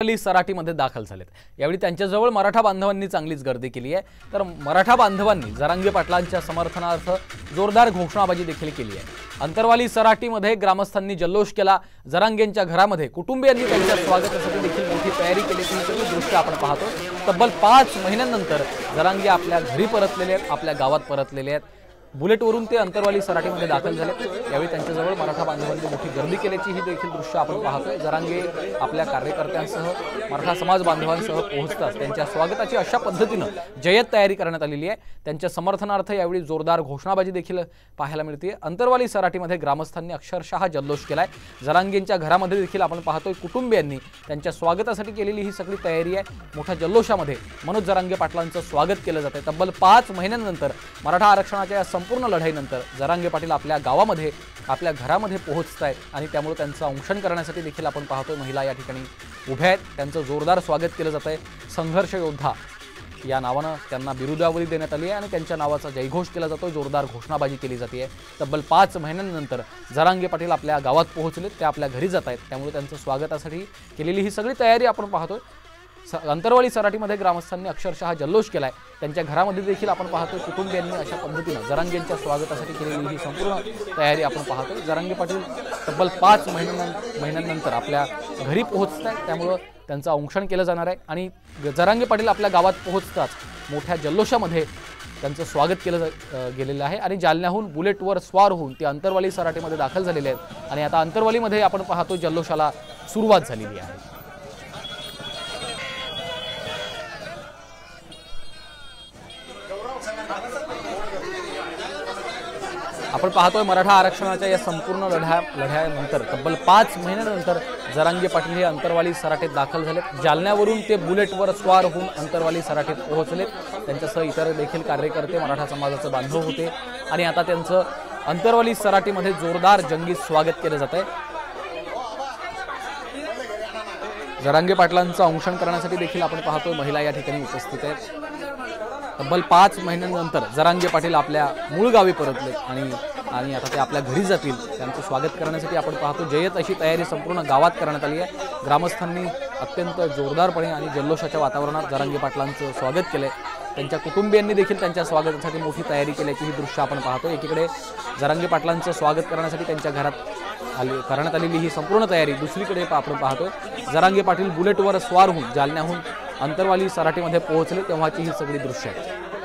सराटीमध्ये दाखल झालेत। यावेळी त्यांच्याजवळ मराठा बांधवांनी चांगलीच गर्दी केली आहे। तर मराठा बांधवांनी जरांगे पाटलांच्या समर्थनार्थ जोरदार घोषणाबाजी देखील केली आहे। अंतरवाली सराटीमध्ये ग्रामस्थांनी जल्लोष केला। जरांगेंच्या घरामध्ये कुटुंबियांनी त्यांच्या स्वागतासाठी देखील मोठी तयारी केल्याची सगळी दृश्य आपण पाहतो। तब्बल 5 महिन्यांनंतर जरांगे आपल्या घरी परतलेले आहेत, आपल्या गावात परतलेले आहेत। बुलेटवरून ते अंतरवाली सराटीमध्ये दाखल झाले। यावेळी त्यांच्याजवळ मराठा बांधवांनी मोठी गर्दी केल्याची ही देखील दृश्य आपण पाहतोय। जरांगे आपल्या कार्यकर्त्यांसह मराठा समाज बांधवांसह पोहोचताच त्यांच्या स्वागताची अशा पद्धतीने जय्यत तयारी करण्यात आलेली आहे। त्यांच्या समर्थनार्थ यावेळी जोरदार घोषणाबाजी देखील पाहायला मिळते। अंतरवाली सराटीमध्ये ग्रामस्थांनी अक्षरशः जल्लोष केलाय। जरांगेंच्या घरामध्ये देखील आपण पाहतोय कुटुंबियांनी त्यांच्या स्वागतासाठी केलेली ही सगळी तयारी आहे। मोठ्या जल्लोषामध्ये मनोज जरांगे पाटलांचं स्वागत केलं जातंय। तब्बल 5 महिन्यांनंतर मराठा आरक्षणाच्या संपूर्ण लढाईनंतर जरांगे पाटील आपल्या गावामध्ये आपल्या घरामध्ये पोहोचतायत आणि त्यामुळे त्यांचं औक्षण करण्यासाठी देखील आपण पाहतोय महिला या ठिकाणी उभ्या आहेत। त्यांचं जोरदार स्वागत केलं जातंय। संघर्ष योद्धा या नावानं त्यांना बिरुदावली देण्यात आली आहे आणि त्यांच्या नावाचा जयघोष केला जातो। जोरदार घोषणाबाजी केली जाते। तब्बल 5 महिन्यांनंतर जरांगे पाटील आपल्या गावात पोहोचलेत, ते आपल्या घरी जात आहेत। त्यामुळे त्यांचं स्वागतासाठी केलेली ही सगळी तयारी आपण पाहतोय। अंतरवाली सराटीमध्ये ग्रामस्थांनी अक्षरशः जल्लोष केलाय। त्यांच्या घरामध्ये देखील आपण पाहतोय कुटुंबियांनी अशा पद्धतीने जरांगेंच्या स्वागतासाठी केलेली ही संपूर्ण तयारी आपण पाहतोय। जरांगे पाटील तब्बल 5 महिन्यांनंतर आपल्या घरी पोहोचतायत, त्यामुळे त्यांचं औक्षण केलं जाणार आहे आणि जरांगे पाटील आपल्या गावात पोहोचताच मोठ्या जल्लोषामध्ये त्यांचं स्वागत केलं गेलेलं आहे आणि जालन्याहून बुलेटवर स्वार होऊन ते अंतरवाली सराटीमध्ये दाखल झालेले आहेत आणि आता अंतरवालीमध्ये आपण पाहतोय जल्लोषाला सुरुवात झालेली आहे। आपण पाहतोय मराठा आरक्षणाच्या या संपूर्ण लढ्यानंतर तब्बल 5 महिन्यांनंतर जरांगे पाटील हे अंतरवाली सराटीत दाखल झालेत। जालन्यावरून ते बुलेटवर स्वार होऊन अंतरवाली सराटीत पोहोचलेत। त्यांच्यासह इतर देखील कार्यकर्ते मराठा समाजाचे बांधव होते आणि आता त्यांचं अंतरवाली सराटीमध्ये जोरदार जंगी स्वागत केलं जात आहे। जरांगे पाटलांचं औक्षण करण्यासाठी देखील आपण पाहतोय महिला या ठिकाणी उपस्थित आहेत। तब्बल 5 महिन्यांनंतर जरांगे पाटील आपल्या मूळ गावी परतले आणि आता ते आपल्या घरी जातील। त्यांचं स्वागत करण्यासाठी आपण पाहतो जय्यत अशी तयारी संपूर्ण गावात करण्यात आली आहे। ग्रामस्थांनी अत्यंत जोरदारपणे आणि जल्लोषाच्या वातावरणात जरांगे पाटलांचं स्वागत केलंय। त्यांच्या कुटुंबियांनी देखील त्यांच्या स्वागतासाठी मोठी तयारी केल्याची ही दृश्य आपण पाहतो। एकीकडे जरांगे पाटलांचं स्वागत करण्यासाठी त्यांच्या घरात करण्यात आलेली ही संपूर्ण तयारी, दुसरीकडे आपण पाहतोय जरांगे पाटील बुलेटवर स्वार होऊन जालन्याहून अंतरवाली सराटीमध्ये पोहोचले तेव्हाची ही सगळी दृश्य आहेत।